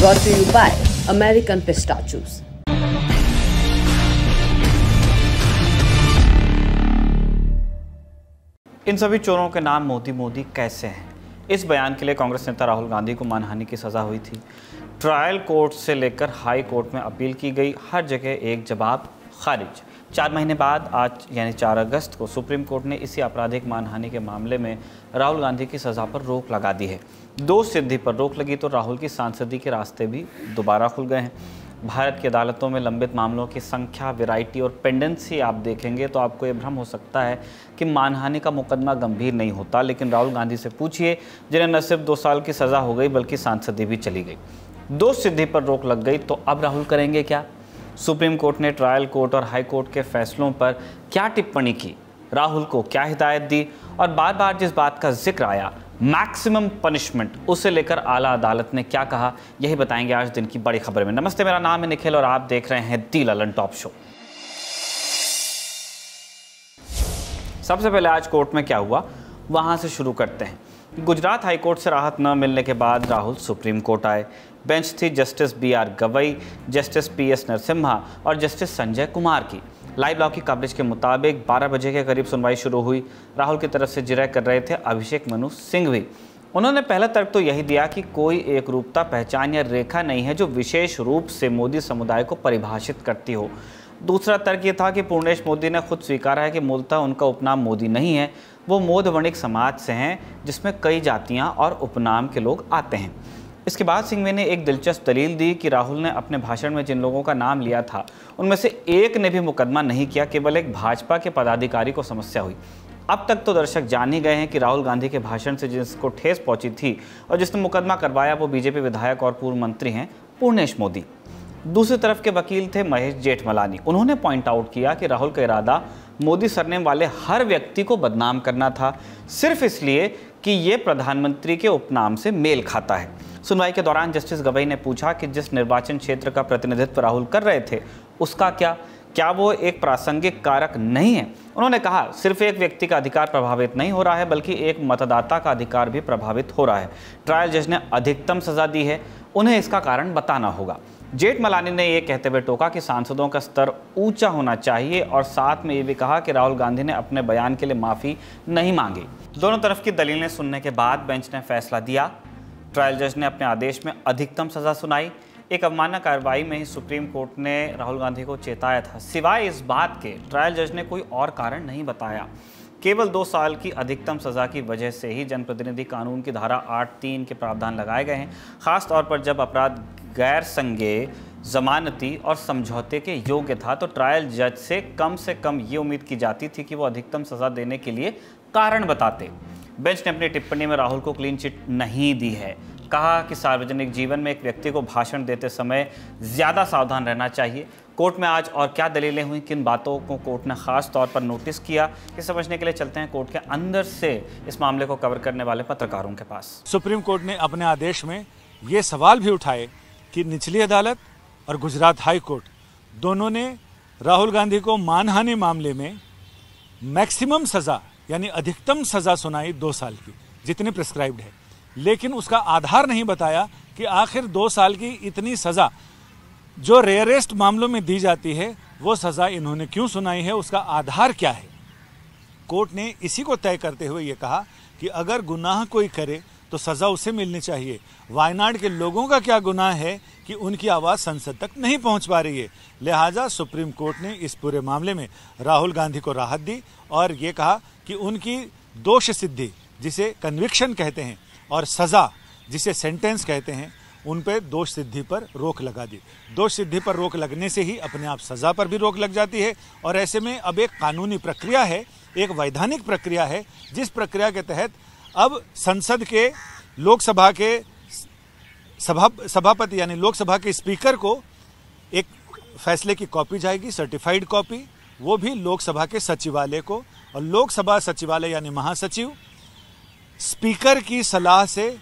brought to you by American Pistachios. इन सभी चोरों के नाम मोदी मोदी कैसे हैं? इस बयान के लिए कांग्रेस नेता राहुल गांधी को मानहानि की सज़ा हुई थी। ट्रायल कोर्ट से लेकर हाई कोर्ट में अपील की गई, हर जगह एक जवाब खारिज। 4 महीने बाद आज यानी 4 अगस्त को सुप्रीम कोर्ट ने इसी आपराधिक मानहानि के मामले में राहुल गांधी की सज़ा पर रोक लगा दी है। दोष सिद्धि पर रोक लगी तो राहुल की सांसदी के रास्ते भी दोबारा खुल गए हैं। भारत की अदालतों में लंबित मामलों की संख्या, वैरायटी और पेंडेंसी आप देखेंगे तो आपको ये भ्रम हो सकता है कि मानहानि का मुकदमा गंभीर नहीं होता, लेकिन राहुल गांधी से पूछिए जिन्हें न सिर्फ 2 साल की सज़ा हो गई बल्कि सांसदी भी चली गई। दोष सिद्धि पर रोक लग गई तो अब राहुल करेंगे क्या? सुप्रीम कोर्ट ने ट्रायल कोर्ट और हाई कोर्ट के फैसलों पर क्या टिप्पणी की, राहुल को क्या हिदायत दी और बार बार जिस बात का जिक्र आया मैक्सिमम पनिशमेंट, उसे लेकर आला अदालत ने क्या कहा, यही बताएंगे आज दिन की बड़ी खबर में। नमस्ते, मेरा नाम है निखिल और आप देख रहे हैं दी ललन टॉप शो। सबसे पहले आज कोर्ट में क्या हुआ वहां से शुरू करते हैं। गुजरात हाई कोर्ट से राहत न मिलने के बाद राहुल सुप्रीम कोर्ट आए। बेंच थी justice BR Gavai, justice PS Narasimha और जस्टिस संजय कुमार की। लाइव लॉ की कवरेज के मुताबिक 12 बजे के करीब सुनवाई शुरू हुई। राहुल की तरफ से जिरह कर रहे थे अभिषेक मनु सिंघवी। उन्होंने पहला तर्क तो यही दिया कि कोई एक रूपता, पहचान या रेखा नहीं है जो विशेष रूप से मोदी समुदाय को परिभाषित करती हो। दूसरा तर्क ये था कि पूर्णेश मोदी ने खुद स्वीकारा है कि मूलतः उनका उपनाम मोदी नहीं है, वो मोद वणिक समाज से हैं जिसमें कई जातियाँ और उपनाम के लोग आते हैं। इसके बाद सिंघवी ने एक दिलचस्प दलील दी कि राहुल ने अपने भाषण में जिन लोगों का नाम लिया था उनमें से एक ने भी मुकदमा नहीं किया, केवल एक भाजपा के पदाधिकारी को समस्या हुई। अब तक तो दर्शक जान ही गए हैं कि राहुल गांधी के भाषण से जिसको ठेस पहुंची थी और जिसने मुकदमा करवाया वो बीजेपी विधायक और पूर्व मंत्री हैं पूर्णेश मोदी। दूसरी तरफ के वकील थे महेश जेठमलानी। उन्होंने पॉइंट आउट किया कि राहुल का इरादा मोदी सरनेम वाले हर व्यक्ति को बदनाम करना था, सिर्फ इसलिए कि ये प्रधानमंत्री के उपनाम से मेल खाता है। सुनवाई के दौरान जस्टिस गवई ने पूछा कि जिस निर्वाचन क्षेत्र का प्रतिनिधित्व राहुल कर रहे थे उसका क्या वो एक प्रासंगिक कारक नहीं है? उन्होंने कहा सिर्फ एक व्यक्ति का अधिकार प्रभावित नहीं हो रहा है बल्कि एक मतदाता का अधिकार भी प्रभावित हो रहा है। ट्रायल जज ने अधिकतम सजा दी है, उन्हें इसका कारण बताना होगा। जेठमलानी ने यह कहते हुए टोका कि सांसदों का स्तर ऊंचा होना चाहिए और साथ में ये भी कहा कि राहुल गांधी ने अपने बयान के लिए माफ़ी नहीं मांगी। दोनों तरफ की दलीलें सुनने के बाद बेंच ने फैसला दिया। ट्रायल जज ने अपने आदेश में अधिकतम सज़ा सुनाई। एक अवमानना कार्रवाई में ही सुप्रीम कोर्ट ने राहुल गांधी को चेताया था। सिवाय इस बात के ट्रायल जज ने कोई और कारण नहीं बताया। केवल 2 साल की अधिकतम सज़ा की वजह से ही जनप्रतिनिधि कानून की धारा 8(3) के प्रावधान लगाए गए हैं, खास तौर पर जब अपराध गैर संज्ञेय, जमानती और समझौते के योग्य था तो ट्रायल जज से कम ये उम्मीद की जाती थी कि वो अधिकतम सज़ा देने के लिए कारण बताते। बेंच ने अपनी टिप्पणी में राहुल को क्लीन चिट नहीं दी है। कहा कि सार्वजनिक जीवन में एक व्यक्ति को भाषण देते समय ज़्यादा सावधान रहना चाहिए। कोर्ट में आज और क्या दलीलें हुई, किन बातों को कोर्ट ने खास तौर पर नोटिस किया, ये समझने के लिए चलते हैं कोर्ट के अंदर से इस मामले को कवर करने वाले पत्रकारों के पास। सुप्रीम कोर्ट ने अपने आदेश में ये सवाल भी उठाए कि निचली अदालत और गुजरात हाई कोर्ट दोनों ने राहुल गांधी को मानहानि मामले में मैक्सिमम सज़ा यानी अधिकतम सज़ा सुनाई 2 साल की, जितनी प्रिस्क्राइब्ड है, लेकिन उसका आधार नहीं बताया कि आखिर 2 साल की इतनी सज़ा जो रेयरेस्ट मामलों में दी जाती है वो सज़ा इन्होंने क्यों सुनाई है, उसका आधार क्या है। कोर्ट ने इसी को तय करते हुए ये कहा कि अगर गुनाह कोई करे तो सज़ा उसे मिलनी चाहिए। वायनाड के लोगों का क्या गुनाह है कि उनकी आवाज़ संसद तक नहीं पहुंच पा रही है। लिहाजा सुप्रीम कोर्ट ने इस पूरे मामले में राहुल गांधी को राहत दी और ये कहा कि उनकी दोष सिद्धि, जिसे कन्विक्शन कहते हैं, और सज़ा, जिसे सेंटेंस कहते हैं, उन पर दोष सिद्धि पर रोक लगा दी। दोष सिद्धि पर रोक लगने से ही अपने आप सज़ा पर भी रोक लग जाती है और ऐसे में अब एक कानूनी प्रक्रिया है, एक वैधानिक प्रक्रिया है, जिस प्रक्रिया के तहत अब संसद के लोकसभा के सभापति यानी लोकसभा के स्पीकर को एक फैसले की कॉपी जाएगी, सर्टिफाइड कॉपी, वो भी लोकसभा के सचिवालय को, और लोकसभा सचिवालय यानी महासचिव स्पीकर की सलाह से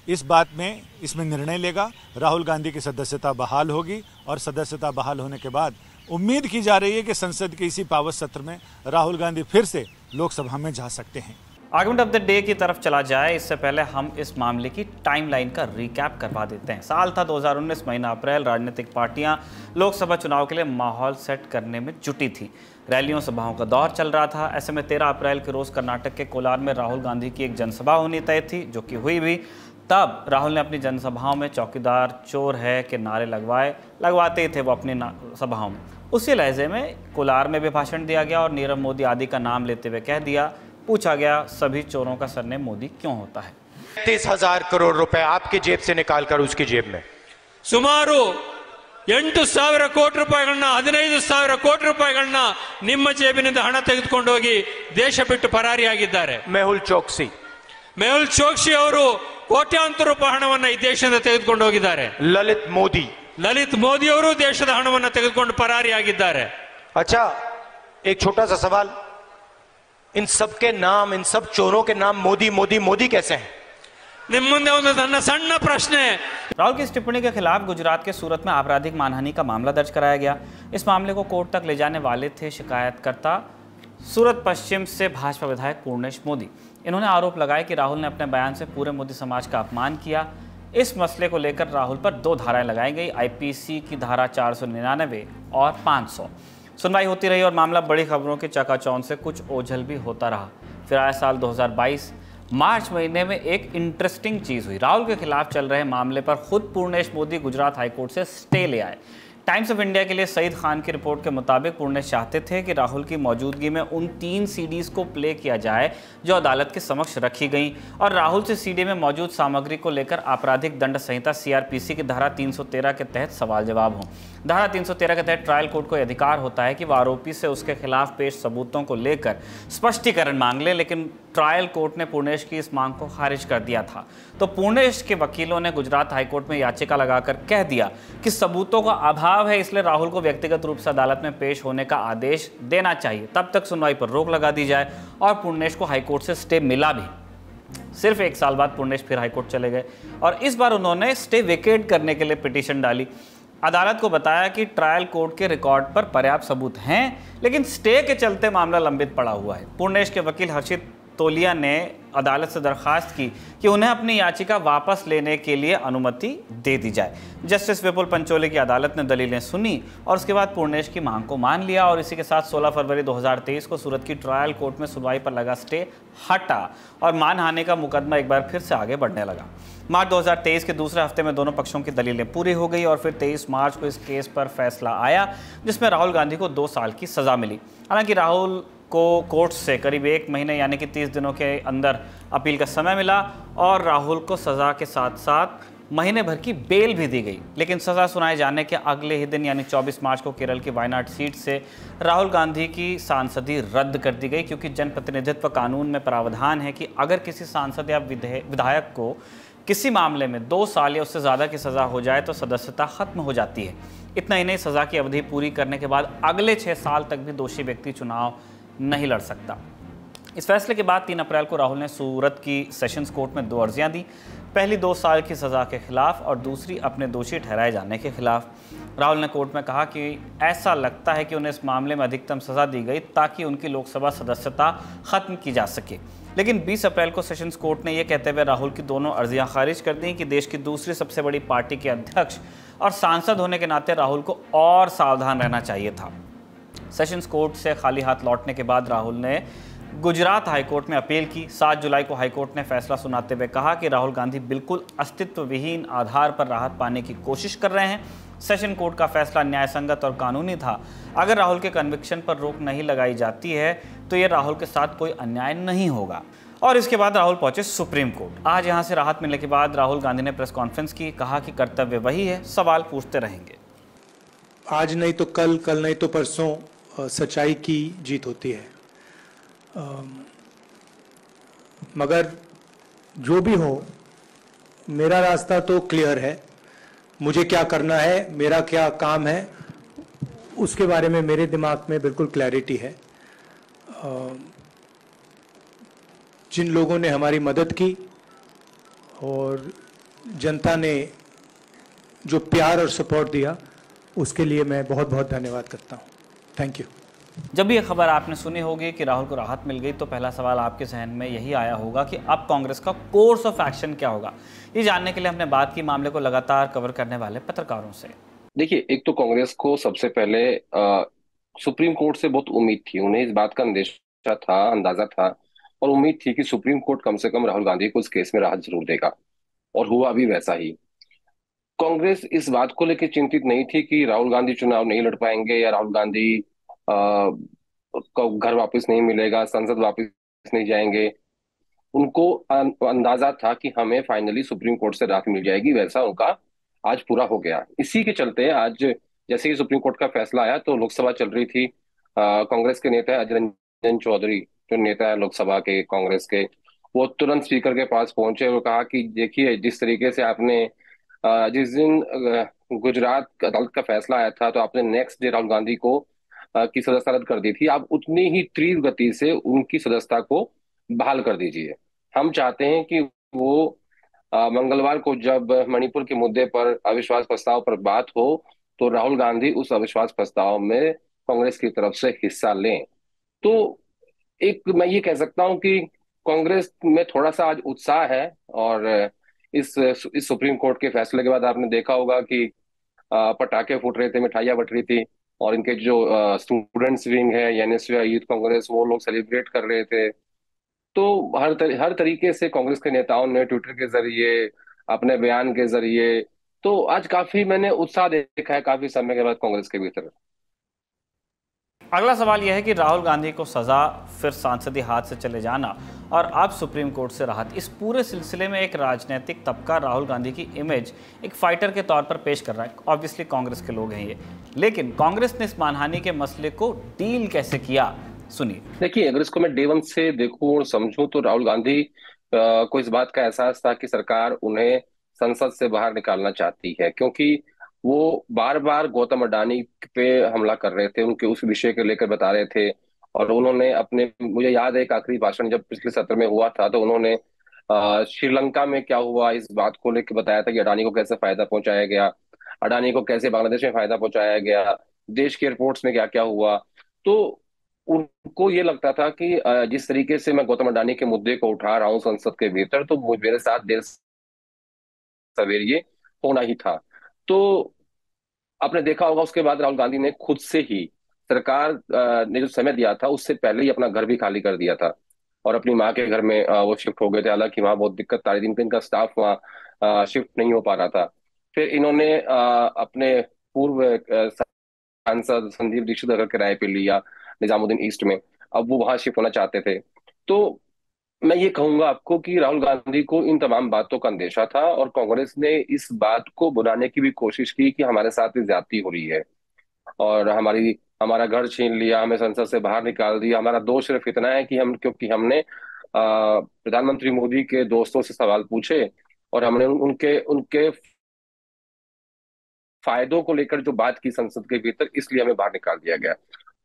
इस बात में इसमें निर्णय लेगा। राहुल गांधी की सदस्यता बहाल होगी और सदस्यता बहाल होने के बाद उम्मीद की जा रही है कि संसद के इसी पावत सत्र में राहुल गांधी फिर से लोकसभा में जा सकते हैं। आर्गुमेंट ऑफ द डे की तरफ चला जाए इससे पहले हम इस मामले की टाइमलाइन का रिकैप करवा देते हैं। साल था 2019, महीना अप्रैल। राजनीतिक पार्टियां लोकसभा चुनाव के लिए माहौल सेट करने में जुटी थी। रैलियों सभाओं का दौर चल रहा था। ऐसे में 13 अप्रैल के रोज कर्नाटक के कोलार में राहुल गांधी की एक जनसभा होनी तय थी, जो कि हुई भी। तब राहुल ने अपनी जनसभाओं में चौकीदार चोर है के नारे लगवाते ही थे वो अपनी सभाओं में। उसी लहजे में कोलार में भी भाषण दिया गया और नीरव मोदी आदि का नाम लेते हुए कह दिया, पूछा गया सभी चोरों का सरनेम मोदी क्यों होता है। 30,000 करोड़ रुपए आपकी जेब से निकालकर उसकी जेब में ಸುಮಾರು 8,000 ಕೋಟಿ ರೂಪಾಯಿಗಳನ್ನ 15,000 ಕೋಟಿ ರೂಪಾಯಿಗಳನ್ನ ನಿಮ್ಮ ಜೇಬಿನಿಂದ ಹಣ ತೆಗೆದುಕೊಂಡು ಹೋಗಿ ದೇಶ ಬಿಟ್ಟು ಪರಾರಿಯಾಗಿದ್ದಾರೆ. मेहुल चोक्सी ಅವರು ಕೋಟ್ಯಾಂತರ ರೂಪಾಯಿ ಹಣವನ್ನ ಈ ದೇಶದಿಂದ ತೆಗೆದುಕೊಂಡು ಹೋಗಿದ್ದಾರೆ. ಲಲಿತ್ ಮೋದಿ ಅವರು ದೇಶದ ಹಣವನ್ನ ತೆಗೆದುಕೊಂಡು ಪರಾರಿಯಾಗಿದ್ದಾರೆ. अच्छा, एक छोटा सा सवाल, इन सब के नाम, इन सब चोरों के नाम मोदी मोदी मोदी कैसे हैं? ನಿಮ್ಮ ಮುಂದೆ ಒಂದು ಸಣ್ಣ ಪ್ರಶ್ನೆ. राहुल की इस टिप्पणी के खिलाफ गुजरात के सूरत में आपराधिक मानहानि का मामला दर्ज कराया गया। इस मामले को कोर्ट तक ले जाने वाले थे शिकायतकर्ता सूरत पश्चिम से भाजपा विधायक पूर्णेश मोदी। इन्होंने आरोप लगाया कि राहुल ने अपने बयान से पूरे मोदी समाज का अपमान किया। इस मसले को लेकर राहुल पर 2 धाराएं लगाई गई, आईपीसी की धारा 499 और 500। सुनवाई होती रही और मामला बड़ी खबरों की चकाचौंध से कुछ ओझल भी होता रहा। फिर आया साल 2022, मार्च महीने में एक इंटरेस्टिंग चीज़ हुई। राहुल के खिलाफ चल रहे मामले पर खुद पूर्णेश मोदी गुजरात हाईकोर्ट से स्टे ले आए। टाइम्स ऑफ इंडिया के लिए सईद खान की रिपोर्ट के मुताबिक पूर्णेश चाहते थे कि राहुल की मौजूदगी में उन 3 सीडीज़ को प्ले किया जाए जो अदालत के समक्ष रखी गई और राहुल से सीडी में मौजूद सामग्री को लेकर आपराधिक दंड संहिता सीआरपीसी की धारा 313 के तहत सवाल जवाब हों। धारा 313 के तहत ट्रायल कोर्ट को अधिकार होता है कि वह आरोपी से उसके खिलाफ पेश सबूतों को लेकर स्पष्टीकरण मांग ले, लेकिन ट्रायल कोर्ट ने पूर्णेश की इस मांग को खारिज कर दिया था। तो पूर्णेश के वकीलों ने गुजरात हाईकोर्ट में याचिका लगाकर कह दिया कि सबूतों का अभाव है, इसलिए राहुल को व्यक्तिगत रूप से अदालत में पेश होने का आदेश देना चाहिए, तब तक सुनवाई पर रोक लगा दी जाए। और पूर्णेश को हाईकोर्ट से स्टे मिला भी। सिर्फ 1 साल बाद पूर्णेश फिर हाईकोर्ट चले गए और इस बार उन्होंने स्टे वेकेट करने के लिए पिटीशन डाली। अदालत को बताया कि ट्रायल कोर्ट के रिकॉर्ड पर पर्याप्त सबूत हैं, लेकिन स्टे के चलते मामला लंबित पड़ा हुआ है। पूर्णेश के वकील हर्षित तोलिया ने अदालत से दरखास्त की कि उन्हें अपनी याचिका वापस लेने के लिए अनुमति दे दी जाए। जस्टिस विपुल पंचोली की अदालत ने दलीलें सुनी और उसके बाद पूर्णेश की मांग को मान लिया और इसी के साथ 16 फरवरी 2023 को सूरत की ट्रायल कोर्ट में सुनवाई पर लगा स्टे हटा और मानहानि का मुकदमा एक बार फिर से आगे बढ़ने लगा। मार्च 2023 के दूसरे हफ्ते में दोनों पक्षों की दलीलें पूरी हो गई और फिर 23 मार्च को इस केस पर फैसला आया, जिसमें राहुल गांधी को 2 साल की सज़ा मिली। हालांकि राहुल को कोर्ट से करीब 1 महीने यानी कि 30 दिनों के अंदर अपील का समय मिला और राहुल को सज़ा के साथ साथ महीने भर की बेल भी दी गई। लेकिन सज़ा सुनाए जाने के अगले ही दिन यानी 24 मार्च को केरल की वायनाड सीट से राहुल गांधी की सांसदी रद्द कर दी गई, क्योंकि जनप्रतिनिधित्व कानून में प्रावधान है कि अगर किसी सांसद या विधायक को किसी मामले में 2 साल या उससे ज़्यादा की सज़ा हो जाए तो सदस्यता खत्म हो जाती है। इतना ही नहीं, सज़ा की अवधि पूरी करने के बाद अगले 6 साल तक भी दोषी व्यक्ति चुनाव नहीं लड़ सकता। इस फैसले के बाद 3 अप्रैल को राहुल ने सूरत की सेशंस कोर्ट में 2 अर्जियां दी। पहली 2 साल की सज़ा के खिलाफ और दूसरी अपने दोषी ठहराए जाने के खिलाफ। राहुल ने कोर्ट में कहा कि ऐसा लगता है कि उन्हें इस मामले में अधिकतम सज़ा दी गई ताकि उनकी लोकसभा सदस्यता खत्म की जा सके। लेकिन 20 अप्रैल को सेशंस कोर्ट ने यह कहते हुए राहुल की दोनों अर्जियां खारिज कर दी कि देश की दूसरी सबसे बड़ी पार्टी के अध्यक्ष और सांसद होने के नाते राहुल को और सावधान रहना चाहिए था। सेशंस कोर्ट से खाली हाथ लौटने के बाद राहुल ने गुजरात हाईकोर्ट में अपील की। 7 जुलाई को हाईकोर्ट ने फैसला सुनाते हुए कहा कि राहुल गांधी बिल्कुल अस्तित्व विहीन आधार पर राहत पाने की कोशिश कर रहे हैं। सेशन कोर्ट का फैसला न्यायसंगत और कानूनी था। अगर राहुल के कन्विक्शन पर रोक नहीं लगाई जाती है तो ये राहुल के साथ कोई अन्याय नहीं होगा। और इसके बाद राहुल पहुंचे सुप्रीम कोर्ट। आज यहां से राहत मिलने के बाद राहुल गांधी ने प्रेस कॉन्फ्रेंस की, कहा कि कर्तव्य वही है, सवाल पूछते रहेंगे। आज नहीं तो कल, कल नहीं तो परसों सच्चाई की जीत होती है। मगर जो भी हो, मेरा रास्ता तो क्लियर है। मुझे क्या करना है, मेरा क्या काम है, उसके बारे में मेरे दिमाग में बिल्कुल क्लैरिटी है। जिन लोगों ने हमारी मदद की और जनता ने जो प्यार और सपोर्ट दिया, उसके लिए मैं बहुत बहुत धन्यवाद करता हूँ। Thank you. जब भी ये खबर आपने सुनी होगी कि राहुल को राहत मिल गई, तो पहला सवाल आपके जहन में यही आया होगा कि अब कांग्रेस का कोर्स ऑफ एक्शन क्या होगा। ये जानने के लिए हमने बात की मामले को लगातार कवर करने वाले पत्रकारों से। देखिए, एक तो कांग्रेस को सबसे पहले सुप्रीम कोर्ट से बहुत उम्मीद थी। उन्हें इस बात का अंदाजा था और उम्मीद थी कि सुप्रीम कोर्ट कम से कम राहुल गांधी को इस केस में राहत जरूर देगा, और हुआ भी वैसा ही। कांग्रेस इस बात को लेकर चिंतित नहीं थी कि राहुल गांधी चुनाव नहीं लड़ पाएंगे या राहुल गांधी को घर वापस नहीं मिलेगा, संसद वापस नहीं जाएंगे। उनको अंदाजा था कि हमें फाइनली सुप्रीम कोर्ट से राहत मिल जाएगी। वैसा उनका आज पूरा हो गया। इसी के चलते आज जैसे ही सुप्रीम कोर्ट का फैसला आया तो लोकसभा चल रही थी। कांग्रेस के नेता अधीर रंजन चौधरी, जो नेता है लोकसभा के कांग्रेस के, वो तुरंत स्पीकर के पास पहुंचे और कहा कि देखिए, जिस तरीके से आपने जिस दिन गुजरात अदालत का फैसला आया था तो आपने नेक्स्ट डे राहुल गांधी को की सदस्यता रद्द कर दी थी, आप उतनी ही तीव्र गति से उनकी सदस्यता को बहाल कर दीजिए। हम चाहते हैं कि वो मंगलवार को जब मणिपुर के मुद्दे पर अविश्वास प्रस्ताव पर बात हो तो राहुल गांधी उस अविश्वास प्रस्ताव में कांग्रेस की तरफ से हिस्सा लें। तो एक मैं ये कह सकता हूं कि कांग्रेस में थोड़ा सा आज उत्साह है। और इस सुप्रीम कोर्ट के फैसले के बाद आपने देखा होगा कि पटाखे फूट रहे थे, मिठाइयां बट रही थी, और इनके जो स्टूडेंट्स विंग है, एनएसयूआई यूथ कांग्रेस, वो लोग सेलिब्रेट कर रहे थे। तो हर तरीके से कांग्रेस के नेताओं ने ट्विटर के जरिए, अपने बयान के जरिए, तो आज काफी मैंने उत्साह देखा है काफी समय के बाद कांग्रेस के भीतर। अगला सवाल यह है कि राहुल गांधी को सजा, फिर सांसदीय हाथ से चले जाना और अब सुप्रीम कोर्ट से राहत, इस पूरे सिलसिले में एक राजनीतिक तबका राहुल गांधी की इमेज एक फाइटर के तौर पर पेश कर रहा है। ऑब्वियसली कांग्रेस के लोग हैं ये, लेकिन कांग्रेस ने इस मानहानि के मसले को डील कैसे किया, सुनिए। देखिए, अगर इसको मैं डे वन से देखूं और समझूं तो राहुल गांधी को इस बात का एहसास था कि सरकार उन्हें संसद से बाहर निकालना चाहती है, क्योंकि वो बार बार गौतम अडानी पे हमला कर रहे थे, उनके उस विषय को लेकर बता रहे थे। और उन्होंने अपने, मुझे याद है एक आखिरी भाषण जब पिछले सत्र में हुआ था तो उन्होंने श्रीलंका में क्या हुआ इस बात को लेकर बताया था कि अडानी को कैसे फायदा पहुंचाया गया, अडानी को कैसे बांग्लादेश में फायदा पहुंचाया गया, देश के एयरपोर्ट्स में क्या क्या हुआ। तो उनको ये लगता था कि जिस तरीके से मैं गौतम अडानी के मुद्दे को उठा रहा हूँ संसद के भीतर, तो मेरे साथ देर सवेर ये होना ही था। तो आपने देखा होगा उसके बाद राहुल गांधी ने खुद से ही, सरकार ने जो समय दिया था उससे पहले ही अपना घर भी खाली कर दिया था और अपनी माँ के घर में वो शिफ्ट हो गए थे। हालांकि वहाँ बहुत दिक्कत, सारे दिन इनका स्टाफ वहाँ शिफ्ट नहीं हो पा रहा था। फिर इन्होंने अपने पूर्व सांसद संदीप दीक्षित का किराए पे लिया निजामुद्दीन ईस्ट में, अब वो वहां शिफ्ट होना चाहते थे। तो मैं ये कहूंगा आपको कि राहुल गांधी को इन तमाम बातों का अंदेशा था और कांग्रेस ने इस बात को बुलाने की भी कोशिश की कि हमारे साथ ही ज्यादती हो रही है और हमारा घर छीन लिया, हमें संसद से बाहर निकाल दिया। हमारा दोष सिर्फ इतना है कि क्योंकि हमने प्रधानमंत्री मोदी के दोस्तों से सवाल पूछे और हमने उनके उनके फायदों को लेकर जो बात की संसद के भीतर, इसलिए हमें बाहर निकाल दिया गया।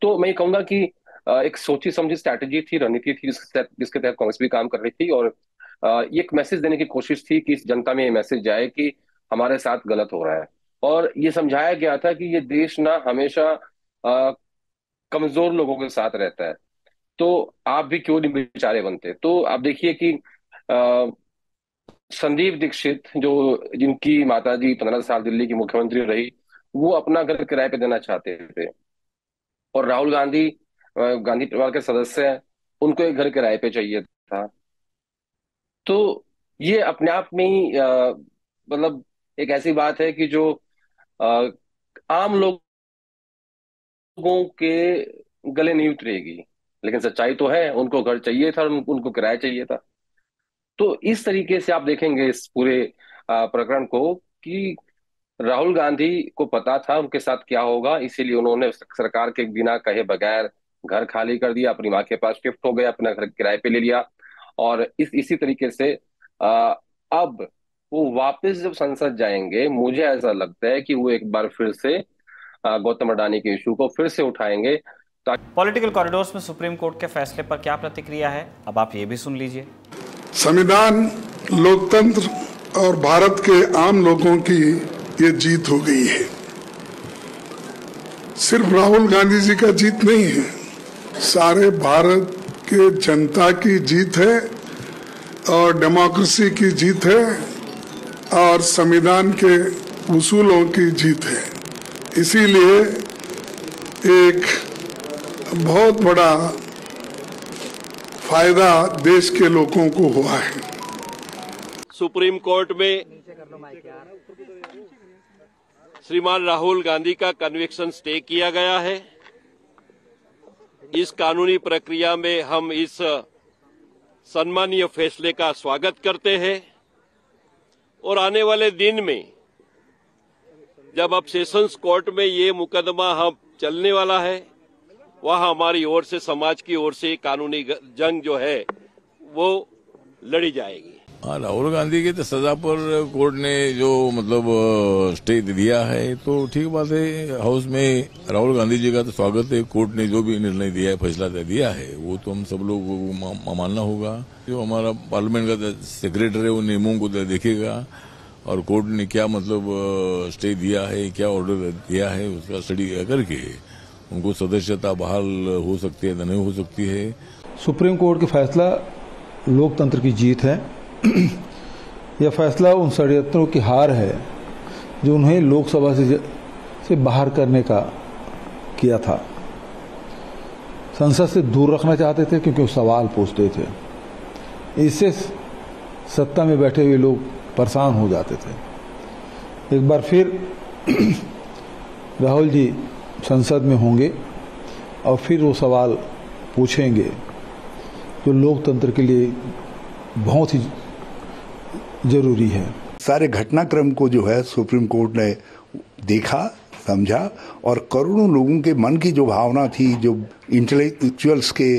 तो मैं ये कहूंगा कि एक सोची समझी स्ट्रैटेजी थी, रणनीति थी जिसके तहत कांग्रेस भी काम कर रही थी और ये एक मैसेज देने की कोशिश थी कि इस जनता में ये मैसेज जाए कि हमारे साथ गलत हो रहा है। और ये समझाया गया था कि ये देश ना हमेशा कमजोर लोगों के साथ रहता है, तो आप भी क्यों नहीं बेचारे बनते। तो आप देखिए कि संदीप दीक्षित, जो जिनकी माताजी 15 साल दिल्ली की मुख्यमंत्री रही, वो अपना घर किराए पे देना चाहते थे और राहुल गांधी गांधी परिवार के सदस्य हैं, उनको एक घर किराए पे चाहिए था। तो ये अपने आप में ही मतलब एक ऐसी बात है कि जो आम लोगों के गले नहीं उतरेगी, लेकिन सच्चाई तो है, उनको घर चाहिए था और उनको किराया चाहिए था। तो इस तरीके से आप देखेंगे इस पूरे प्रकरण को कि राहुल गांधी को पता था उनके साथ क्या होगा, इसीलिए उन्होंने सरकार के बिना कहे बगैर घर खाली कर दिया, अपनी माँ के पास शिफ्ट हो गए, अपना घर किराए पे ले लिया। और इसी तरीके से अब वो वापस जब संसद जाएंगे, मुझे ऐसा लगता है कि वो एक बार फिर से गौतम अडानी के इशू को फिर से उठाएंगे। पॉलिटिकल कॉरिडोर्स में सुप्रीम कोर्ट के फैसले पर क्या प्रतिक्रिया है, अब आप ये भी सुन लीजिए। संविधान, लोकतंत्र और भारत के आम लोगों की ये जीत हो गई है। सिर्फ राहुल गांधी जी का जीत नहीं है, सारे भारत के जनता की जीत है और डेमोक्रेसी की जीत है और संविधान के उसूलों की जीत है। इसीलिए एक बहुत बड़ा फायदा देश के लोगों को हुआ है। सुप्रीम कोर्ट में श्रीमान राहुल गांधी का कन्विक्शन स्टे किया गया है। इस कानूनी प्रक्रिया में हम इस सम्मानीय फैसले का स्वागत करते हैं और आने वाले दिन में जब अब सेशंस कोर्ट में ये मुकदमा हम चलने वाला है, वहां हमारी ओर से, समाज की ओर से कानूनी जंग जो है वो लड़ी जाएगी। राहुल गांधी की तो सजा पर कोर्ट ने जो मतलब स्टे दिया है तो ठीक बात है। हाउस में राहुल गांधी जी का तो स्वागत है। कोर्ट ने जो भी निर्णय दिया है, फैसला दिया है, वो तो हम सब लोग को मानना होगा। जो हमारा पार्लियामेंट का सेक्रेटरी है वो नियमों को देखेगा और कोर्ट ने क्या मतलब स्टे दिया है, क्या ऑर्डर दिया है, उसका स्टडी करके उनको सदस्यता बहाल हो सकती है, नहीं हो सकती है। सुप्रीम कोर्ट का फैसला लोकतंत्र की जीत है। यह फैसला उन षड्यंत्रों की हार है जो उन्हें लोकसभा से बाहर करने का किया था। संसद से दूर रखना चाहते थे क्योंकि वो सवाल पूछते थे। इससे सत्ता में बैठे हुए लोग परेशान हो जाते थे। एक बार फिर राहुल जी संसद में होंगे और फिर वो सवाल पूछेंगे जो लोकतंत्र के लिए बहुत ही जरूरी है। सारे घटनाक्रम को जो है सुप्रीम कोर्ट ने देखा, समझा और करोड़ों लोगों के मन की जो भावना थी, जो इंटेलेक्चुअल्स के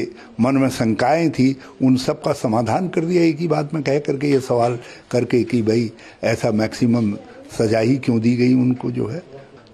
मन में शंकाएं थी, उन सब का समाधान कर दिया एक ही बात में कह करके, ये सवाल करके कि भाई ऐसा मैक्सिमम सजा ही क्यों दी गई उनको। जो है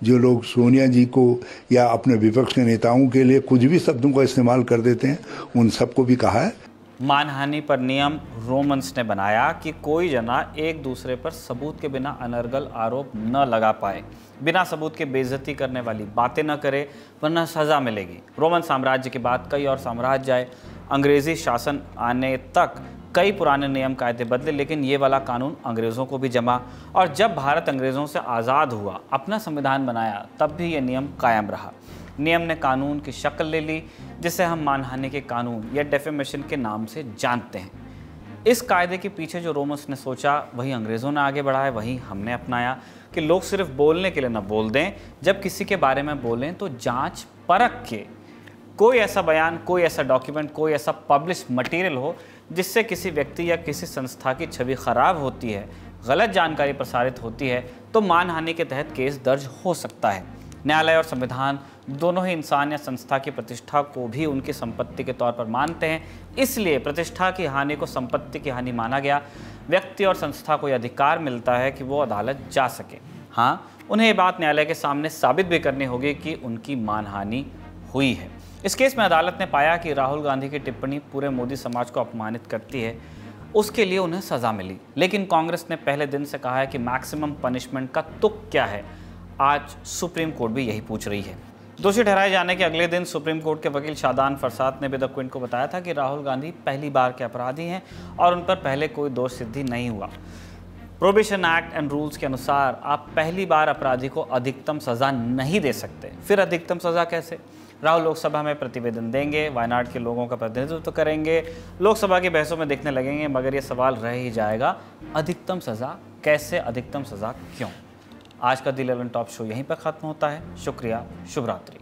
जो लोग सोनिया जी को या अपने विपक्ष के नेताओं के लिए कुछ भी शब्दों का इस्तेमाल कर देते हैं, उन सबको भी कहा है। मानहानि पर नियम रोमन्स ने बनाया कि कोई जना एक दूसरे पर सबूत के बिना अनर्गल आरोप न लगा पाए, बिना सबूत के बेइज्जती करने वाली बातें न करे, वरना सजा मिलेगी। रोमन साम्राज्य के बाद कई और साम्राज्य आए, अंग्रेजी शासन आने तक कई पुराने नियम कायदे बदले, लेकिन ये वाला कानून अंग्रेज़ों को भी जमा। और जब भारत अंग्रेज़ों से आज़ाद हुआ, अपना संविधान बनाया, तब भी ये नियम कायम रहा। नियम ने कानून की शक्ल ले ली, जिसे हम मानहानि के कानून या डेफेमेशन के नाम से जानते हैं। इस कायदे के पीछे जो रोमन्स ने सोचा, वही अंग्रेज़ों ने आगे बढ़ाया, वही हमने अपनाया कि लोग सिर्फ बोलने के लिए न बोल दें, जब किसी के बारे में बोलें तो जांच परख के कोई ऐसा बयान, कोई ऐसा डॉक्यूमेंट, कोई ऐसा पब्लिश मटेरियल हो जिससे किसी व्यक्ति या किसी संस्था की छवि खराब होती है, गलत जानकारी प्रसारित होती है, तो मानहानि के तहत केस दर्ज हो सकता है। न्यायालय और संविधान दोनों ही इंसान या संस्था की प्रतिष्ठा को भी उनकी संपत्ति के तौर पर मानते हैं, इसलिए प्रतिष्ठा की हानि को संपत्ति की हानि माना गया। व्यक्ति और संस्था को यह अधिकार मिलता है कि वो अदालत जा सके। हाँ, उन्हें ये बात न्यायालय के सामने साबित भी करनी होगी कि उनकी मानहानि हुई है। इस केस में अदालत ने पाया कि राहुल गांधी की टिप्पणी पूरे मोदी समाज को अपमानित करती है, उसके लिए उन्हें सज़ा मिली। लेकिन कांग्रेस ने पहले दिन से कहा है कि मैक्सिमम पनिशमेंट का तुक क्या है। आज सुप्रीम कोर्ट भी यही पूछ रही है। दोषी ठहराए जाने के अगले दिन सुप्रीम कोर्ट के वकील शादान फरसाद ने भी द क्विंट को बताया था कि राहुल गांधी पहली बार के अपराधी हैं और उन पर पहले कोई दोष सिद्धि नहीं हुआ। प्रोहिबिशन एक्ट एंड रूल्स के अनुसार आप पहली बार अपराधी को अधिकतम सज़ा नहीं दे सकते। फिर अधिकतम सज़ा कैसे? राहुल लोकसभा में प्रतिवेदन देंगे, वायनाड के लोगों का प्रतिनिधित्व करेंगे, लोकसभा की बहसों में दिखने लगेंगे, मगर ये सवाल रह ही जाएगा, अधिकतम सज़ा कैसे, अधिकतम सज़ा क्यों? आज का दी 11 टॉप शो यहीं पर ख़त्म होता है। शुक्रिया, शुभ रात्रि।